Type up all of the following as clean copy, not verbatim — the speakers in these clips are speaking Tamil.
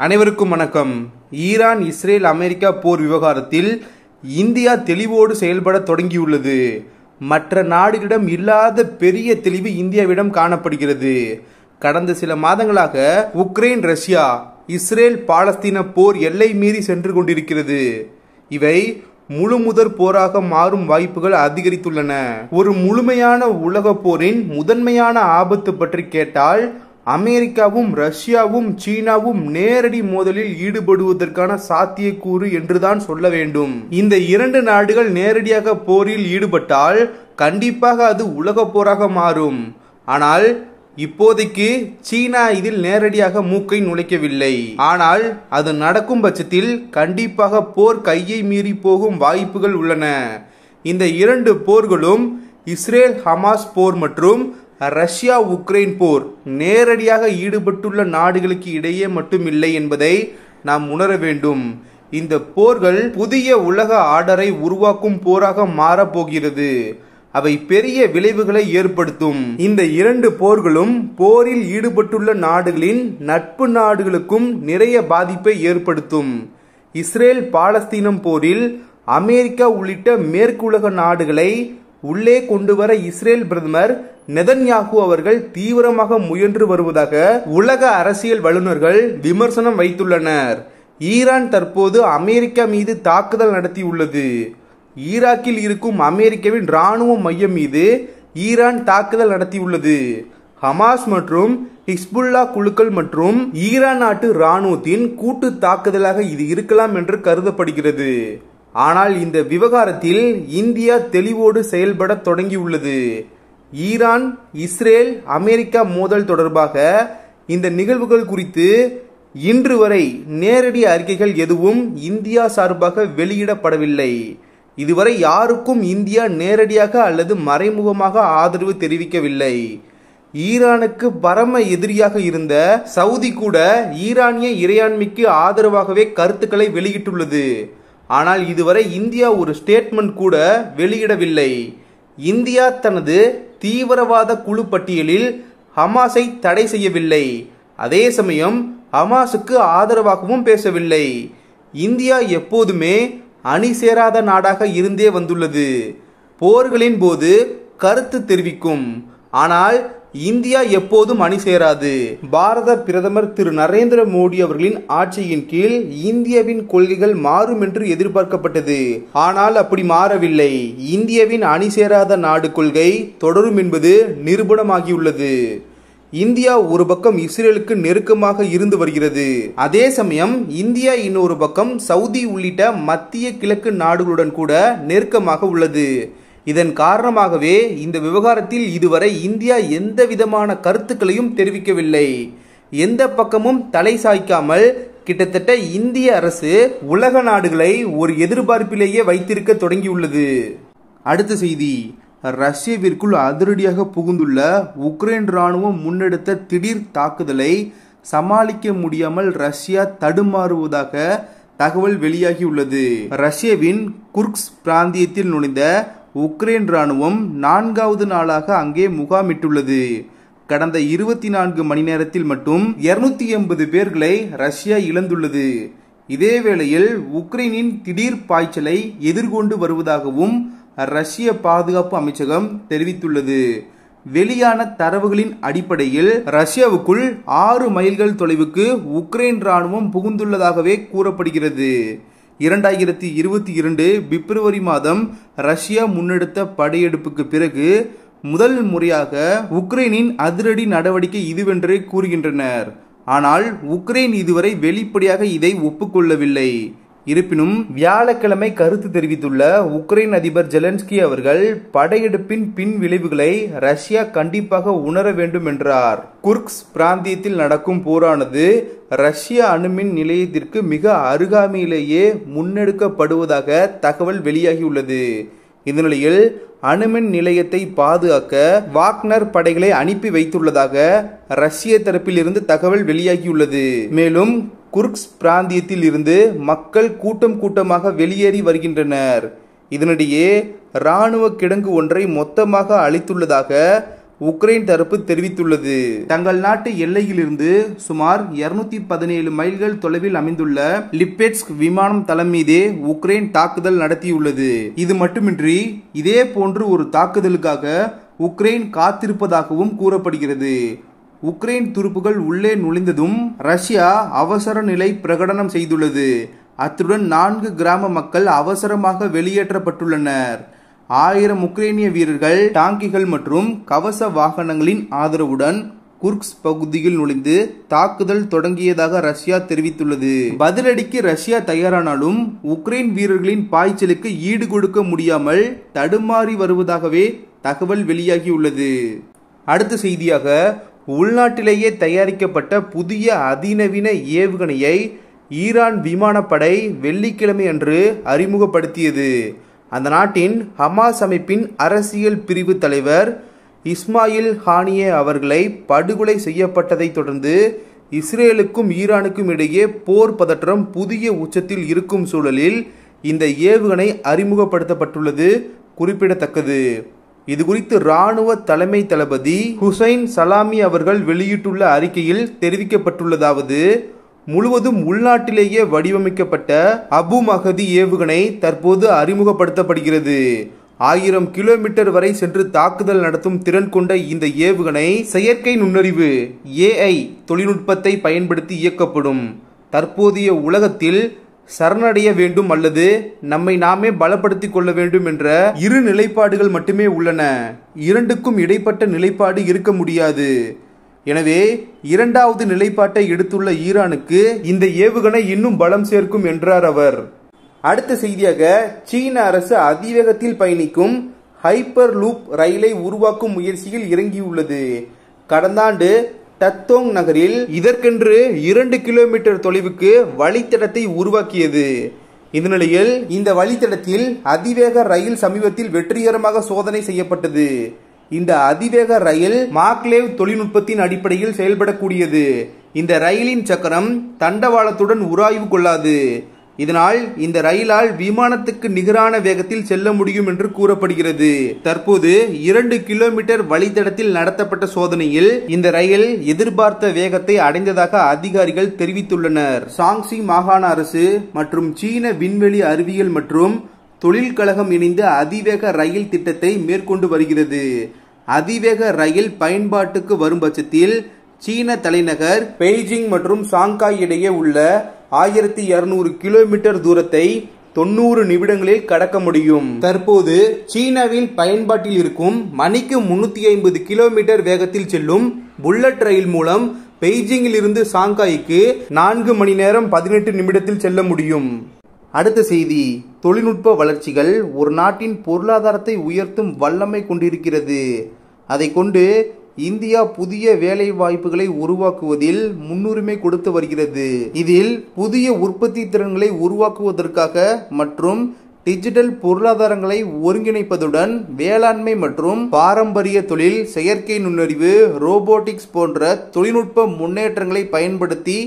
அனைவருக்கும் வணக்கம். ஈரான் இஸ்ரேல் அமெரிக்கா போர் விவகாரத்தில் இந்தியா தெளிவோடு செயல்பட தொடங்கியுள்ளது. மற்ற நாடுகளிடம் இல்லாத பெரிய தெளிவு இந்தியாவிடம் காணப்படுகிறது. கடந்த சில மாதங்களாக உக்ரைன் ரஷ்யா இஸ்ரேல் பாலஸ்தீன போர் எல்லை மீறி சென்று கொண்டிருக்கிறது. இவை முழுமுதற் போராக மாறும் வாய்ப்புகள் அதிகரித்துள்ளன. ஒரு முழுமையான உலக போரின் முதன்மையான ஆபத்து பற்றி கேட்டால் அமெரிக்காவும் ரஷ்யாவும் சீனாவும் நேரடி மோதலில் ஈடுபடுவதற்கான சாத்தியக்கூறு என்றுதான் சொல்ல வேண்டும். இந்த இரண்டு நாடுகள் நேரடியாக போரில் ஈடுபட்டால் கண்டிப்பாக அது உலக போராக மாறும். ஆனால் இப்போதைக்கு சீனா இதில் நேரடியாக மூக்கை நுழைக்கவில்லை. ஆனால் அது நடக்கும் பட்சத்தில் கண்டிப்பாக போர் கையை மீறி போகும் வாய்ப்புகள் உள்ளன. இந்த இரண்டு போர்களும் இஸ்ரேல் ஹமாஸ் போர் மற்றும் ரஷ்யா உக்ரைன் போர் நேரடியாக ஈடுபட்டுள்ள நாடுகளுக்கு இடையே மட்டுமில்லை என்பதை நாம் உணர வேண்டும். இந்த போர்கள் புதிய உலக ஆர்டரை உருவாக்கும் போராக மாறப்போகிறது. அவை பெரிய விளைவுகளை ஏற்படுத்தும். இந்த இரண்டு போர்களும் போரில் ஈடுபட்டுள்ள நாடுகளின் நட்பு நாடுகளுக்கும் நிறைய பாதிப்பை ஏற்படுத்தும். இஸ்ரேல் பாலஸ்தீனம் போரில் அமெரிக்கா உள்ளிட்ட மேற்குலக நாடுகளை உள்ளே கொண்டு வர இஸ்ரேல் பிரதமர் நெதன்யாகு அவர்கள் தீவிரமாக முயன்று வருவதாக உலக அரசியல் வல்லுநர்கள் விமர்சனம் வைத்துள்ளனர். ஈரான் தற்போது அமெரிக்கா மீது தாக்குதல் நடத்தியுள்ளது. ஈராக்கில் இருக்கும் அமெரிக்காவின் ராணுவ மையம் மீது ஈரான் தாக்குதல் நடத்தியுள்ளது. ஹமாஸ் மற்றும் ஹிஸ்புல்லா குழுக்கள் மற்றும் ஈரான் நாட்டு ராணுவத்தின் கூட்டு தாக்குதலாக இது இருக்கலாம் என்று கருதப்படுகிறது. ஆனால் இந்த விவகாரத்தில் இந்தியா தெளிவோடு செயல்பட தொடங்கியுள்ளது. ஈரான் இஸ்ரேல் அமெரிக்கா மோதல் தொடர்பாக இந்த நிகழ்வுகள் குறித்து இன்று வரை நேரடி அறிக்கைகள் எதுவும் இந்தியா சார்பாக வெளியிடப்படவில்லை. இதுவரை யாருக்கும் இந்தியா நேரடியாக அல்லது மறைமுகமாக ஆதரவு தெரிவிக்கவில்லை. ஈரானுக்கு பரம எதிரியாக இருந்த சவுதி கூட ஈரானிய இறையாண்மைக்கு ஆதரவாகவே கருத்துக்களை வெளியிட்டுள்ளது. ஆனால் இதுவரை இந்தியா ஒரு ஸ்டேட்மெண்ட் கூட வெளியிடவில்லை. இந்தியா தனது தீவிரவாத குழு பட்டியலில் ஹமாஸை தடை செய்யவில்லை. அதே சமயம் ஹமாஸுக்கு ஆதரவாகவும் பேசவில்லை. இந்தியா எப்போதுமே அணி சேராத நாடாக இருந்தே வந்துள்ளது. போர்களின் போது கருத்து தெரிவிக்கும். ஆனால் இந்தியா எப்போதும் அணி சேராது. பாரத பிரதமர் திரு நரேந்திர மோடி அவர்களின் ஆட்சியின் கீழ் இந்தியாவின் கொள்கைகள் மாறும் என்று எதிர்பார்க்கப்பட்டது. ஆனால் அப்படி மாறவில்லை. இந்தியாவின் அணி சேராத நாடு கொள்கை தொடரும் என்பது நிரூபணமாகியுள்ளது. இந்தியா ஒரு பக்கம் இஸ்ரேலுக்கு நெருக்கமாக இருந்து வருகிறது. அதே சமயம் இந்தியா இன்னொரு பக்கம் சவுதி உள்ளிட்ட மத்திய கிழக்கு நாடுகளுடன் கூட நெருக்கமாக உள்ளது. இதன் காரணமாகவே இந்த விவகாரத்தில் இதுவரை இந்தியா எந்த விதமான கருத்துக்களையும் தெரிவிக்கவில்லை. எந்த பக்கமும் தலை சாய்க்காமல் கிட்டத்தட்ட இந்திய அரசு உலக நாடுகளை ஒரு எதிர்பார்ப்பிலேயே வைத்திருக்க தொடங்கியுள்ளது. அடுத்த செய்தி, ரஷ்யாவிற்குள் அதிரடியாக புகுந்துள்ள உக்ரைன் ராணுவம் முன்னெடுத்த திடீர் தாக்குதலை சமாளிக்க முடியாமல் ரஷ்யா தடுமாறுவதாக தகவல் வெளியாகியுள்ளது. ரஷ்யாவின் குர்ஸ்க் பிராந்தியத்தில் நுழைந்த உக்ரைன் ராணுவம் 4வது நாளாக அங்கே முகாமிட்டுள்ளது. கடந்த 24 மணி நேரத்தில் மட்டும் 280 பேர்களை ரஷ்யா இழந்துள்ளது. இதேவேளையில் உக்ரைனின் திடீர் பாய்ச்சலை எதிர்கொண்டு வருவதாகவும் ரஷ்ய பாதுகாப்பு அமைச்சகம் தெரிவித்துள்ளது. வெளியான தரவுகளின் அடிப்படையில் ரஷ்யாவுக்குள் 6 மைல்கள் தொலைவுக்கு உக்ரைன் ராணுவம் புகுந்துள்ளதாகவே கூறப்படுகிறது. 2022 பிப்ரவரி மாதம் ரஷ்யா முன்னெடுத்த படையெடுப்புக்கு பிறகு முதல் முறையாக உக்ரைனின் அதிரடி நடவடிக்கை இதுவென்றே கூறுகின்றனர். ஆனால் உக்ரைன் இதுவரை வெளிப்படையாக இதை ஒப்புக்கொள்ளவில்லை. இருப்பினும் வியாழக்கிழமை கருத்து தெரிவித்துள்ள உக்ரைன் அதிபர் ஜெலன்ஸ்கி அவர்கள் படையெடுப்பின் பின் விளைவுகளை ரஷ்யா கண்டிப்பாக உணர வேண்டும் என்றார். குர்ஸ்க் பிராந்தியத்தில் நடக்கும் போரானது ரஷ்ய அணுமின் நிலையத்திற்கு மிக அருகாமையிலேயே முன்னெடுக்கப்படுவதாக தகவல் வெளியாகியுள்ளது. இந்த நிலையில் அணுமின் நிலையத்தை பாதுகாக்க வாக்னர் படைகளை அனுப்பி வைத்துள்ளதாக ரஷ்ய தரப்பில் இருந்து தகவல் வெளியாகியுள்ளது. மேலும் குர்ஸ்க் பிராந்தியத்தில் இருந்து மக்கள் கூட்டம் கூட்டமாக வெளியேறி வருகின்றனர். இதனிடையே இராணுவ கிடங்கு ஒன்றை மொத்தமாக அழித்துள்ளதாக உக்ரைன் தரப்பு தெரிவித்துள்ளது. தங்கள் நாட்டு எல்லையிலிருந்து சுமார் 217 மைல்கள் தொலைவில் அமைந்துள்ள லிப்பெட்ஸ்க் விமானம் தளம் மீதே உக்ரைன் தாக்குதல் நடத்தியுள்ளது. இது மட்டுமின்றி இதே போன்று ஒரு தாக்குதலுக்காக உக்ரைன் காத்திருப்பதாகவும் கூறப்படுகிறது. உக்ரைன் துருப்புகள் உள்ளே நுழைந்ததும் ரஷ்யா அவசர நிலை பிரகடனம் செய்துள்ளது. அத்துடன் 4 கிராம மக்கள் அவசரமாக வெளியேற்றப்பட்டுள்ளனர். 1000 உக்ரைனிய வீரர்கள் டாங்கிகள் மற்றும் கவச வாகனங்களின் ஆதரவுடன் குர்ஸ்க் பகுதியில் நுழைந்து தாக்குதல் தொடங்கியதாக ரஷ்யா தெரிவித்துள்ளது. பதிலடிக்கு ரஷ்யா தயாரானாலும் உக்ரைன் வீரர்களின் பாய்ச்சலுக்கு ஈடு கொடுக்க முடியாமல் தடுமாறி வருவதாகவே தகவல் வெளியாகியுள்ளது. அடுத்த செய்தியாக, உள்நாட்டிலேயே தயாரிக்கப்பட்ட புதிய அதிநவீன ஏவுகணையை ஈரான் விமானப்படை வெள்ளிக்கிழமை அன்று அறிமுகப்படுத்தியது. அந்த நாட்டின் ஹமாஸ் அமைப்பின் அரசியல் பிரிவு தலைவர் இஸ்மாயில் ஹானியே அவர்களை படுகொலை செய்யப்பட்டதை தொடர்ந்து இஸ்ரேலுக்கும் ஈரானுக்கும் இடையே போர் பதற்றம் புதிய உச்சத்தில் இருக்கும் சூழலில் இந்த ஏவுகணை அறிமுகப்படுத்தப்பட்டுள்ளது குறிப்பிடத்தக்கது. இதுகுறித்து ராணுவ தலைமை தளபதி ஹுசைன் சலாமி அவர்கள் வெளியிட்டுள்ள அறிக்கையில் தெரிவிக்கப்பட்டுள்ளதாவது: முழுவதும் உள்நாட்டிலேயே வடிவமைக்கப்பட்ட அபு மஹதி ஏவுகணை தற்போது அறிமுகப்படுத்தப்படுகிறது. 1000 கிலோமீட்டர் வரை சென்று தாக்குதல் நடத்தும் திறன் கொண்ட இந்த ஏவுகணை செயற்கை நுண்ணறிவு AI தொழில்நுட்பத்தை பயன்படுத்தி இயக்கப்படும். தற்போதைய உலகத்தில் சரணடைய வேண்டும் அல்லது நம்மை நாமே பலப்படுத்திக் கொள்ள வேண்டும் என்ற இரு நிலைப்பாடுகள் மட்டுமே உள்ளன. இரண்டுக்கும் இடைப்பட்ட நிலைப்பாடு இருக்க முடியாது. எனவே இரண்டாவது நிலைப்பாட்டை எடுத்துள்ள ஈரானுக்கு இந்த ஏவுகணை இன்னும் பலம் சேர்க்கும் என்றார் அவர். அடுத்த செய்தியாக, சீன அரசு அதிவேகத்தில் பயணிக்கும் ஹைப்பர் லூப் ரயிலை உருவாக்கும் முயற்சியில் இறங்கியுள்ளது. கடந்த ஆண்டு டத்தோங் நகரில் இதற்கென்று 2 கிலோமீட்டர் தொலைவுக்கு வழித்தடத்தை உருவாக்கியது. இந்த நிலையில் இந்த வழித்தடத்தில் அதிவேக ரயில் சமீபத்தில் வெற்றிகரமாக சோதனை செய்யப்பட்டது. இந்த அதிவேக ரயில் மாக்லேவ் தொழில்நுட்பத்தின் அடிப்படையில் செயல்படக்கூடியது. இந்த ரயிலின் சக்கரம் தண்டவாளத்துடன் உராய்வு கொள்ளாது. இதனால் இந்த ரயிலால் விமானத்துக்கு நிகரான வேகத்தில் செல்ல முடியும் என்று கூறப்படுகிறது. தற்போது 2 கிலோமீட்டர் வழித்தடத்தில் நடத்தப்பட்ட சோதனையில் இந்த ரயில் எதிர்பார்த்த வேகத்தை அடைந்ததாக அதிகாரிகள் தெரிவித்துள்ளனர். சாங்சி மாகாண அரசு மற்றும் சீன விண்வெளி அறிவியல் மற்றும் தொழில் கழகம் இணைந்து அதிவேக ரயில் திட்டத்தை மேற்கொண்டு வருகிறது. அதிவேக ரயில் பயன்பாட்டுக்கு வரும் பட்சத்தில் சீன தலைநகர் பெய்ஜிங் மற்றும் சாங்காய் இடையே உள்ள 1200 கிலோமீட்டர் தூரத்தை 90 நிமிடங்களில் கடக்க முடியும். தற்போது சீனாவில் பயன்பாட்டில் இருக்கும் மணிக்கு 350 கிலோமீட்டர் வேகத்தில் செல்லும் புல்லட் ரயில் மூலம் பெய்ஜிங்கில் இருந்து சாங்காய்க்கு 4 மணி நேரம் 18 நிமிடத்தில் செல்ல முடியும். அடுத்த செய்தி, தொழில்நுட்ப வளர்ச்சிகள் ஒரு நாட்டின் பொருளாதாரத்தை உயர்த்தும் வல்லமை கொண்டிருக்கிறது. அதை கொண்டு இந்தியா புதிய வேலை வாய்ப்புகளை உருவாக்குவதில் முன்னுரிமை கொடுத்து வருகிறது. இதில் புதிய உற்பத்தி திறன்களை உருவாக்குவதற்காக மற்றும் டிஜிட்டல் பொருளாதாரங்களை ஒருங்கிணைப்பதுடன் வேளாண்மை மற்றும் பாரம்பரிய தொழில், செயற்கை நுண்ணறிவு, ரோபோட்டிக்ஸ் போன்ற தொழில்நுட்ப முன்னேற்றங்களை பயன்படுத்தி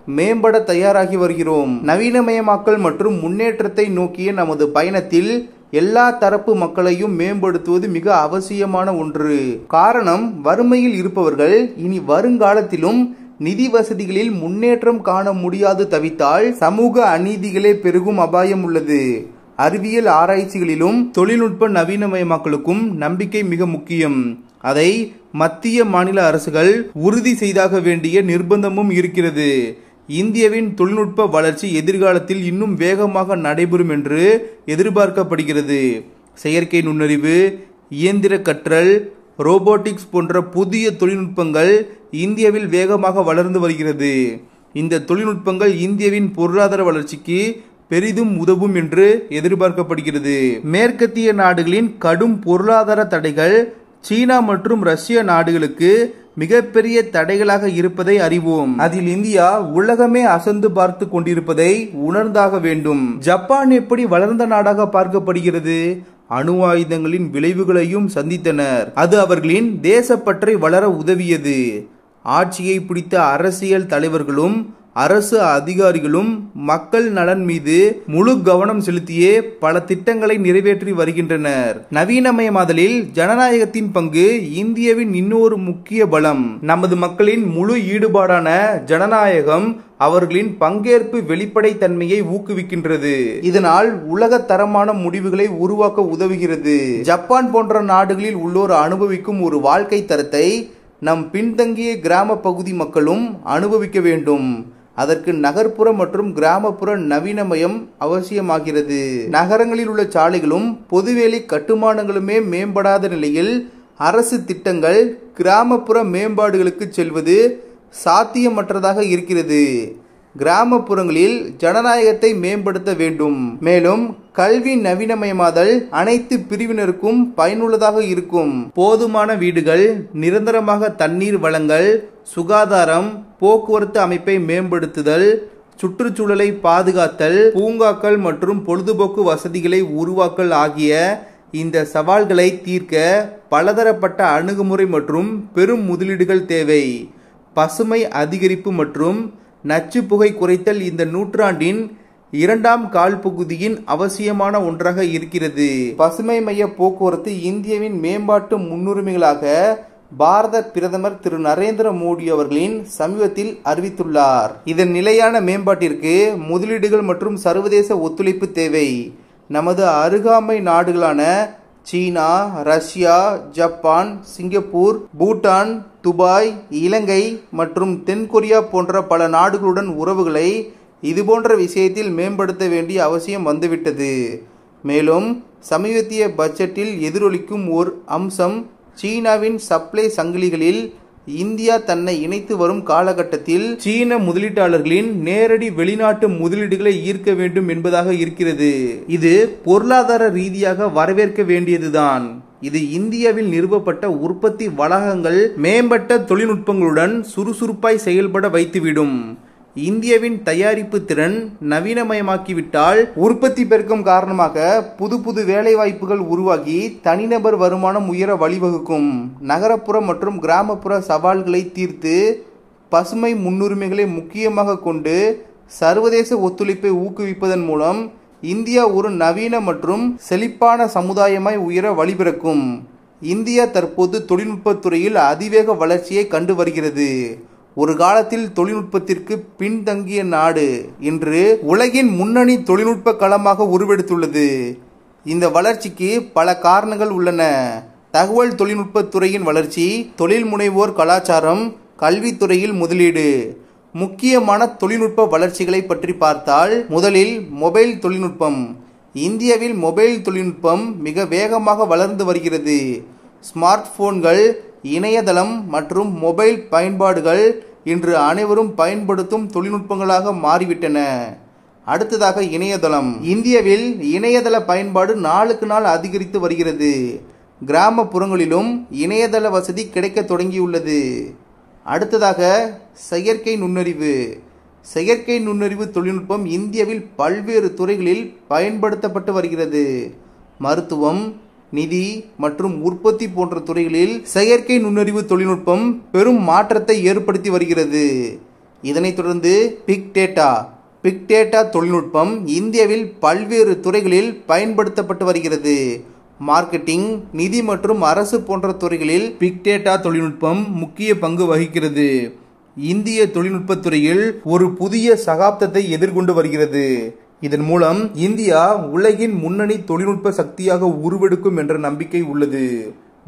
மேம்பட தயாராகி வருகிறோம். நவீனமயமாக்கல் மற்றும் முன்னேற்றத்தை நோக்கிய நமது பயணத்தில் எல்லா தரப்பு மக்களையும் மேம்படுத்துவது மிக அவசியமான ஒன்று. காரணம், வறுமையில் இருப்பவர்கள் இனி வருங்காலத்திலும் நிதி வசதிகளில் முன்னேற்றம் காண முடியாது தவித்தால் சமூக அநீதிகளே பெருகும் அபாயம் உள்ளது. அறிவியல் ஆராய்ச்சிகளிலும் தொழில்நுட்ப நவீனமயமாக்கலுக்கும் நம்பிக்கை மிக முக்கியம். அதை மத்திய மாநில அரசுகள் உறுதி செய்தாக வேண்டிய நிர்பந்தமும் இருக்கிறது. இந்தியாவின் தொழில்நுட்ப வளர்ச்சி எதிர்காலத்தில் இன்னும் வேகமாக நடைபெறும் என்று எதிர்பார்க்கப்படுகிறது. செயற்கை நுண்ணறிவு, இயந்திர கற்றல், ரோபோட்டிக்ஸ் போன்ற புதிய தொழில்நுட்பங்கள் இந்தியாவில் வேகமாக வளர்ந்து வருகிறது. இந்த தொழில்நுட்பங்கள் இந்தியாவின் பொருளாதார வளர்ச்சிக்கு பெரிதும் உதவும் என்று எதிர்பார்க்கப்படுகிறது. மேற்கத்திய நாடுகளின் கடும் பொருளாதார தடைகள் சீனா மற்றும் ரஷ்ய நாடுகளுக்கு மிகப்பெரிய தடைகளாக இருப்பதை அறிவோம். அதில் இந்தியா உலகமே அசந்து பார்த்து கொண்டிருப்பதை உணர்ந்தாக வேண்டும். ஜப்பான் எப்படி வளர்ந்த நாடாக பார்க்கப்படுகிறது? அணு ஆயுதங்களின் விளைவுகளையும் சந்தித்தனர். அது அவர்களின் தேசப்பற்றை வளர உதவியது. ஆட்சியை பிடித்த அரசியல் தலைவர்களும் அரசு அதிகாரிகளும் மக்கள் நலன் மீது முழு கவனம் செலுத்தியே பல திட்டங்களை நிறைவேற்றி வருகின்றனர். நவீனமயமாதலில் ஜனநாயகத்தின் பங்கு இந்தியாவின் இன்னொரு முக்கிய பலம். நமது மக்களின் முழு ஈடுபாடான ஜனநாயகம் அவர்களின் பங்கேற்பு வெளிப்படைத்தன்மையை ஊக்குவிக்கின்றது. இதனால் உலக தரமான முடிவுகளை உருவாக்க உதவுகிறது. ஜப்பான் போன்ற நாடுகளில் உள்ளோர் அனுபவிக்கும் ஒரு வாழ்க்கை தரத்தை நம் பின்தங்கிய கிராம பகுதி மக்களும் அனுபவிக்க வேண்டும். அதற்கு நகர்ப்புற மற்றும் கிராமப்புற நவீனமயம் அவசியமாகிறது. நகரங்களில் உள்ள சாலைகளும் பொதுவேலி கட்டுமானங்களுமே மேம்படாத நிலையில் அரசு திட்டங்கள் கிராமப்புற மேம்பாடுகளுக்கு செல்வது சாத்தியமற்றதாக இருக்கிறது. கிராமப்புறங்களில் ஜனநாயகத்தை மேம்படுத்த வேண்டும். மேலும் கல்வி நவீனமயமாதல் அனைத்து பிரிவினருக்கும் பயனுள்ளதாக இருக்கும். போதுமான வீடுகள், நிரந்தரமாக தண்ணீர் வழங்கல், சுகாதாரம், போக்குவரத்து அமைப்பை மேம்படுத்துதல், சுற்றுச்சூழலை பாதுகாத்தல், பூங்காக்கள் மற்றும் பொழுதுபோக்கு வசதிகளை உருவாக்கல் ஆகிய இந்த சவால்களை தீர்க்க பலதரப்பட்ட அணுகுமுறை மற்றும் பெரும் முதலீடுகள் தேவை. பசுமை அதிகரிப்பு மற்றும் நச்சு புகை குறைத்தல் இந்த நூற்றாண்டின் இரண்டாம் கால் பகுதியின் அவசியமான ஒன்றாக இருக்கிறது. பசுமை மைய போக்குவரத்து இந்தியாவின் மேம்பாட்டு முன்னுரிமைகளாக பாரத பிரதமர் திரு நரேந்திர மோடி அவர்களின் சமீபத்தில் அறிவித்துள்ளார். இதன் நிலையான மேம்பாட்டிற்கு முதலீடுகள் மற்றும் சர்வதேச ஒத்துழைப்பு தேவை. நமது அருகாமை நாடுகளான சீனா, Russia, Japan, Singapore, Bhutan, Dubai, இலங்கை மற்றும் தென்கொரியா போன்ற பல நாடுகளுடன் உறவுகளை இதுபோன்ற விஷயத்தில் மேம்படுத்த வேண்டிய அவசியம் வந்துவிட்டது. மேலும் சமீபத்திய பட்ஜெட்டில் எதிரொலிக்கும் ஓர் அம்சம் சீனாவின் சப்ளை சங்கிலிகளில் இந்தியா தன்னை இணைத்து வரும் காலகட்டத்தில் சீன முதலீட்டாளர்களின் நேரடி வெளிநாட்டு முதலீடுகளை ஈர்க்க வேண்டும் என்பதாக இருக்கிறது. இது பொருளாதார ரீதியாக வரவேற்க வேண்டியதுதான். இது இந்தியாவில் நிறுவப்பட்ட உற்பத்தி வளாகங்கள் மேம்பட்ட தொழில்நுட்பங்களுடன் சுறுசுறுப்பாய் செயல்பட வைத்துவிடும். இந்தியாவின் தயாரிப்பு திறன் நவீனமயமாக்கிவிட்டால் உற்பத்தி பெருக்கம் காரணமாக புது புது வேலை வாய்ப்புகள் உருவாகி தனிநபர் வருமானம் உயர வழிவகுக்கும். நகரப்புற மற்றும் கிராமப்புற சவால்களை தீர்த்து பசுமை முன்னுரிமைகளை முக்கியமாக கொண்டு சர்வதேச ஒத்துழைப்பை ஊக்குவிப்பதன் மூலம் இந்தியா ஒரு நவீன மற்றும் செழிப்பான சமுதாயமாய் உயர வழிபிறக்கும். இந்தியா தற்போது தொழில்நுட்பத்துறையில் அதிவேக வளர்ச்சியை கண்டு வருகிறது. ஒரு காலத்தில் தொழில்நுட்பத்திற்கு பின்தங்கிய நாடு இன்று உலகின் முன்னணி தொழில்நுட்ப களமாக உருவெடுத்துள்ளது. இந்த வளர்ச்சிக்கு பல காரணங்கள் உள்ளன. தகவல் தொழில்நுட்பத்துறையின் வளர்ச்சி, தொழில் முனைவோர் கலாச்சாரம், கல்வித்துறையில் முதலீடு. முக்கியமான தொழில்நுட்ப வளர்ச்சிகளை பற்றி பார்த்தால் முதலில் மொபைல் தொழில்நுட்பம். இந்தியாவில் மொபைல் தொழில்நுட்பம் மிக வேகமாக வளர்ந்து வருகிறது. ஸ்மார்ட் போன்கள், இணையதளம் மற்றும் மொபைல் பயன்பாடுகள் இன்று அனைவரும் பயன்படுத்தும் தொழில்நுட்பங்களாக மாறிவிட்டன. அடுத்ததாக இணையதளம். இந்தியாவில் இணையதள பயன்பாடு நாளுக்கு நாள் அதிகரித்து வருகிறது. கிராமப்புறங்களிலும் இணையதள வசதி கிடைக்க தொடங்கியுள்ளது. அடுத்ததாக செயற்கை நுண்ணறிவு. செயற்கை நுண்ணறிவு தொழில்நுட்பம் இந்தியாவில் பல்வேறு துறைகளில் பயன்படுத்தப்பட்டு வருகிறது. மருத்துவம், நிதி மற்றும் உற்பத்தி போன்ற துறைகளில் செயற்கை நுண்ணறிவு தொழில்நுட்பம் பெரும் மாற்றத்தை ஏற்படுத்தி வருகிறது. இதனைத் தொடர்ந்து பிக் டேட்டா தொழில்நுட்பம் இந்தியாவில் பல்வேறு துறைகளில் பயன்படுத்தப்பட்டு வருகிறது. மார்க்கெட்டிங், நிதி மற்றும் அரசு போன்ற துறைகளில் பிக் டேட்டா தொழில்நுட்பம் முக்கிய பங்கு வகிக்கிறது. இந்திய தொழில்நுட்பத்துறையில் ஒரு புதிய சகாப்தத்தை எதிர்கொண்டு வருகிறது. இதன் மூலம் இந்தியா உலகின் முன்னணி தொழில்நுட்ப சக்தியாக உருவெடுக்கும் என்ற நம்பிக்கை உள்ளது.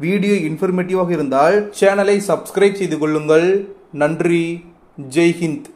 வீடியோ இன்ஃபர்மேட்டிவாக இருந்தால் சேனலை சப்ஸ்கிரைப் செய்து கொள்ளுங்கள். நன்றி. ஜெய் ஹிந்த்.